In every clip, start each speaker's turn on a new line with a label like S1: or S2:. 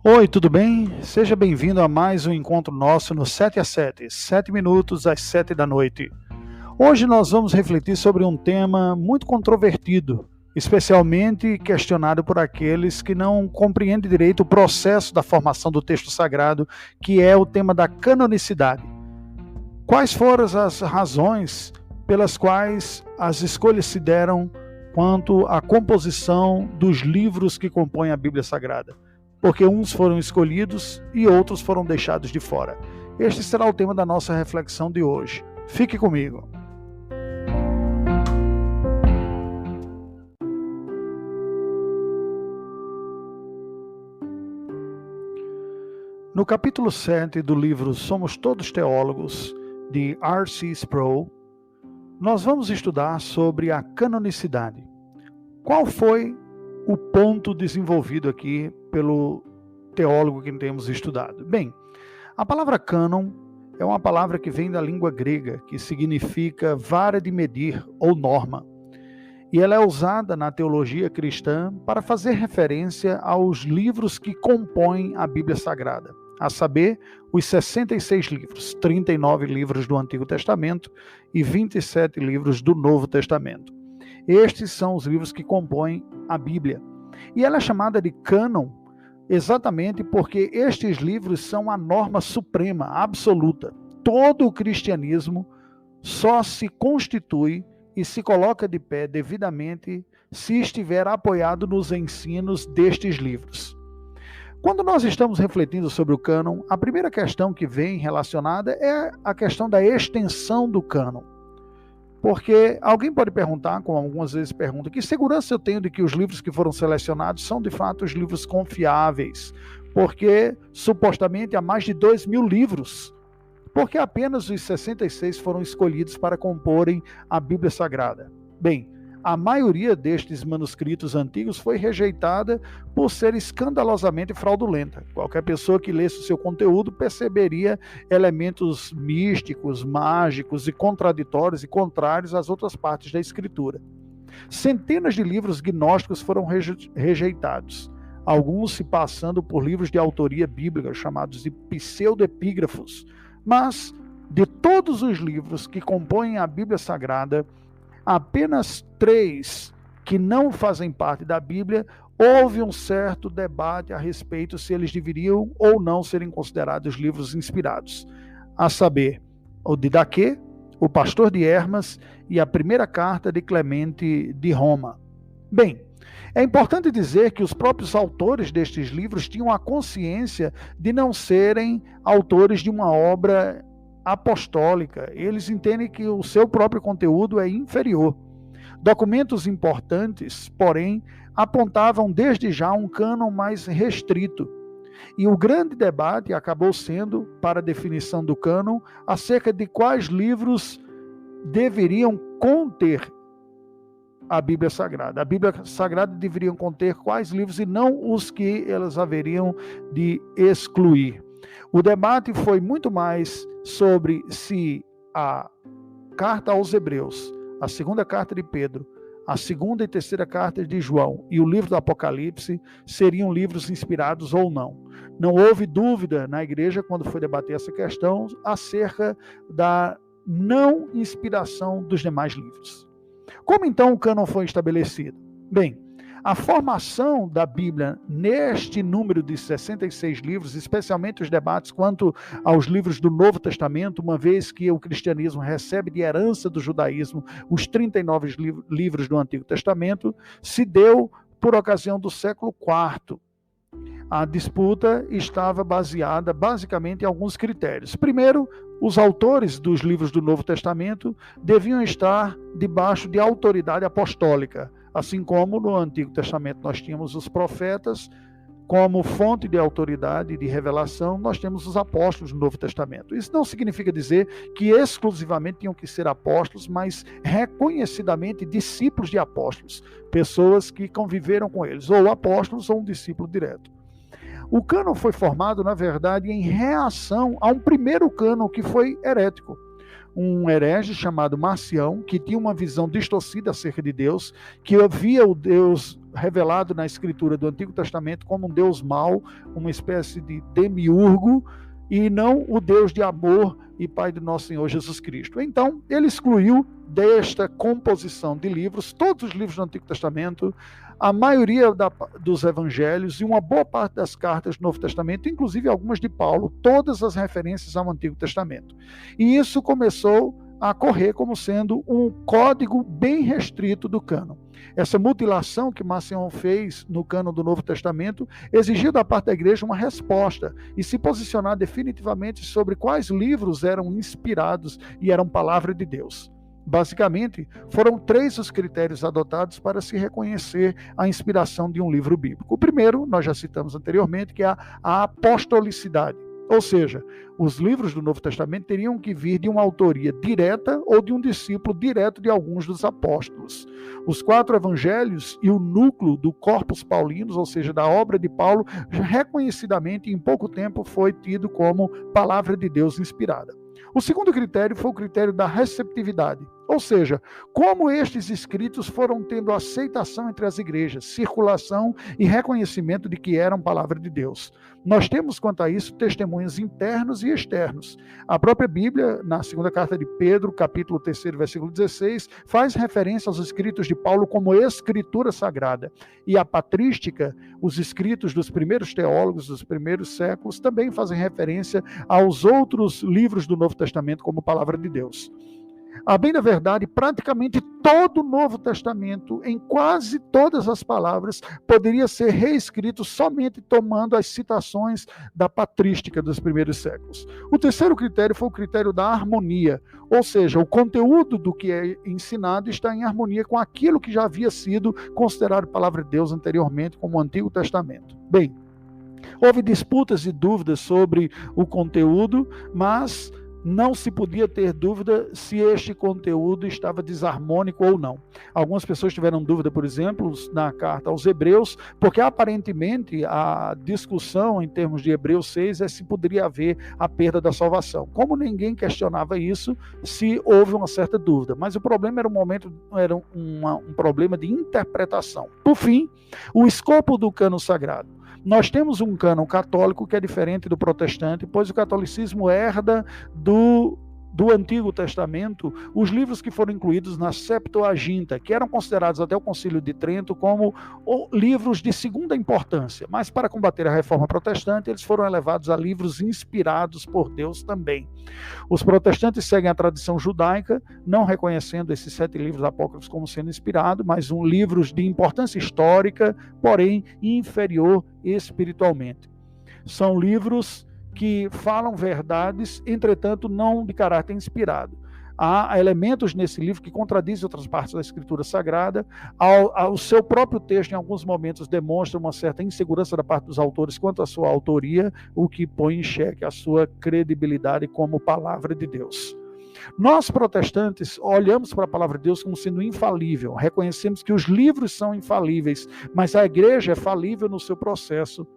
S1: Oi, tudo bem? Seja bem-vindo a mais um encontro nosso no 7 às 7, 7 minutos às 7 da noite. Hoje nós vamos refletir sobre um tema muito controvertido, especialmente questionado por aqueles que não compreendem direito o processo da formação do texto sagrado, que é o tema da canonicidade. Quais foram as razões pelas quais as escolhas se deram quanto à composição dos livros que compõem a Bíblia Sagrada? Porque uns foram escolhidos e outros foram deixados de fora. Este será o tema da nossa reflexão de hoje. Fique comigo. No capítulo 7 do livro Somos Todos Teólogos, de R.C. Sproul, nós vamos estudar sobre a canonicidade. Qual foi o ponto desenvolvido aqui pelo teólogo que temos estudado? Bem, a palavra cânon é uma palavra que vem da língua grega, que significa vara de medir ou norma. E ela é usada na teologia cristã para fazer referência aos livros que compõem a Bíblia Sagrada, a saber, os 66 livros, 39 livros do Antigo Testamento e 27 livros do Novo Testamento. Estes são os livros que compõem a Bíblia. E ela é chamada de cânon exatamente porque estes livros são a norma suprema, absoluta. Todo o cristianismo só se constitui e se coloca de pé devidamente se estiver apoiado nos ensinos destes livros. Quando nós estamos refletindo sobre o cânon, a primeira questão que vem relacionada é a questão da extensão do cânon. Porque alguém pode perguntar, como algumas vezes pergunta, que segurança eu tenho de que os livros que foram selecionados são de fato os livros confiáveis? Porque supostamente há mais de 2.000 livros. Porque apenas os 66 foram escolhidos para comporem a Bíblia Sagrada? Bem, a maioria destes manuscritos antigos foi rejeitada por ser escandalosamente fraudulenta. Qualquer pessoa que lesse o seu conteúdo perceberia elementos místicos, mágicos e contraditórios e contrários às outras partes da Escritura. Centenas de livros gnósticos foram rejeitados, alguns se passando por livros de autoria bíblica, chamados de pseudoepígrafos. Mas, de todos os livros que compõem a Bíblia Sagrada, apenas 3 que não fazem parte da Bíblia, houve um certo debate a respeito se eles deveriam ou não serem considerados livros inspirados. A saber, o Didaquê, o Pastor de Hermas e a primeira carta de Clemente de Roma. Bem, é importante dizer que os próprios autores destes livros tinham a consciência de não serem autores de uma obra apostólica. Eles entendem que o seu próprio conteúdo é inferior. Documentos importantes, porém, apontavam desde já um cânon mais restrito. E o grande debate acabou sendo, para a definição do cânon, acerca de quais livros deveriam conter a Bíblia Sagrada. A Bíblia Sagrada deveria conter quais livros e não os que elas haveriam de excluir. O debate foi muito mais sobre se a carta aos Hebreus, a segunda carta de Pedro, a segunda e terceira carta de João e o livro do Apocalipse seriam livros inspirados ou não. Não houve dúvida na igreja, quando foi debater essa questão, acerca da não inspiração dos demais livros. Como então o cânon foi estabelecido? Bem, a formação da Bíblia neste número de 66 livros, especialmente os debates quanto aos livros do Novo Testamento, uma vez que o cristianismo recebe de herança do judaísmo os 39 livros do Antigo Testamento, se deu por ocasião do século IV. A disputa estava baseada basicamente em alguns critérios. Primeiro, os autores dos livros do Novo Testamento deviam estar debaixo de autoridade apostólica, assim como no Antigo Testamento nós tínhamos os profetas como fonte de autoridade e de revelação, nós temos os apóstolos no Novo Testamento. Isso não significa dizer que exclusivamente tinham que ser apóstolos, mas reconhecidamente discípulos de apóstolos, pessoas que conviveram com eles, ou apóstolos ou um discípulo direto. O cânon foi formado, na verdade, em reação a um primeiro cânon que foi herético. um herege chamado Marcião, que tinha uma visão distorcida acerca de Deus, que via o Deus revelado na Escritura do Antigo Testamento como um Deus mau, uma espécie de demiurgo, e não o Deus de amor e Pai do nosso Senhor Jesus Cristo. Então, ele excluiu desta composição de livros, todos os livros do Antigo Testamento, a maioria dos evangelhos e uma boa parte das cartas do Novo Testamento, inclusive algumas de Paulo, todas as referências ao Antigo Testamento. E isso começou a correr como sendo um código bem restrito do cânon. Essa mutilação que Marcion fez no cânon do Novo Testamento exigiu da parte da igreja uma resposta e se posicionar definitivamente sobre quais livros eram inspirados e eram palavra de Deus. Basicamente, foram 3 os critérios adotados para se reconhecer a inspiração de um livro bíblico. O primeiro, nós já citamos anteriormente, que é a apostolicidade. Ou seja, os livros do Novo Testamento teriam que vir de uma autoria direta ou de um discípulo direto de alguns dos apóstolos. Os 4 evangelhos e o núcleo do Corpus Paulinus, ou seja, da obra de Paulo, reconhecidamente em pouco tempo foi tido como palavra de Deus inspirada. O segundo critério foi o critério da receptividade, ou seja, como estes escritos foram tendo aceitação entre as igrejas, circulação e reconhecimento de que eram palavra de Deus. Nós temos, quanto a isso, testemunhos internos e externos. A própria Bíblia, na segunda carta de Pedro, capítulo 3, versículo 16, faz referência aos escritos de Paulo como escritura sagrada. E a patrística, os escritos dos primeiros teólogos dos primeiros séculos, também fazem referência aos outros livros do Novo Testamento como palavra de Deus. A bem da verdade, praticamente todo o Novo Testamento, em quase todas as palavras, poderia ser reescrito somente tomando as citações da patrística dos primeiros séculos. O terceiro critério foi o critério da harmonia, ou seja, o conteúdo do que é ensinado está em harmonia com aquilo que já havia sido considerado palavra de Deus anteriormente, como o Antigo Testamento. Bem, houve disputas e dúvidas sobre o conteúdo, mas não se podia ter dúvida se este conteúdo estava desarmônico ou não. Algumas pessoas tiveram dúvida, por exemplo, na carta aos Hebreus, porque aparentemente a discussão em termos de Hebreus 6 é se poderia haver a perda da salvação. Como ninguém questionava isso, se houve uma certa dúvida. Mas o problema era um problema de interpretação. Por fim, o escopo do cânon sagrado. Nós temos um cânon católico que é diferente do protestante, pois o catolicismo herda do Antigo Testamento os livros que foram incluídos na Septuaginta, que eram considerados até o Concílio de Trento como livros de segunda importância, mas para combater a reforma protestante, eles foram elevados a livros inspirados por Deus também. Os protestantes seguem a tradição judaica, não reconhecendo esses 7 livros apócrifos como sendo inspirados, mas livros de importância histórica, porém inferior espiritualmente. São livros que falam verdades, entretanto não de caráter inspirado. Há elementos nesse livro que contradizem outras partes da Escritura Sagrada. O seu próprio texto, em alguns momentos, demonstra uma certa insegurança da parte dos autores quanto à sua autoria, o que põe em xeque a sua credibilidade como palavra de Deus. Nós, protestantes, olhamos para a palavra de Deus como sendo infalível, reconhecemos que os livros são infalíveis, mas a igreja é falível no seu processo.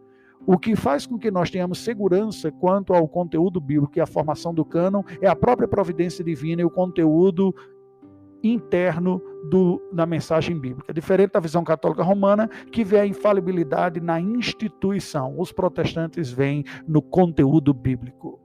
S1: O que faz com que nós tenhamos segurança quanto ao conteúdo bíblico e a formação do cânon é a própria providência divina e o conteúdo interno da mensagem bíblica. Diferente da visão católica romana, que vê a infalibilidade na instituição. Os protestantes veem no conteúdo bíblico.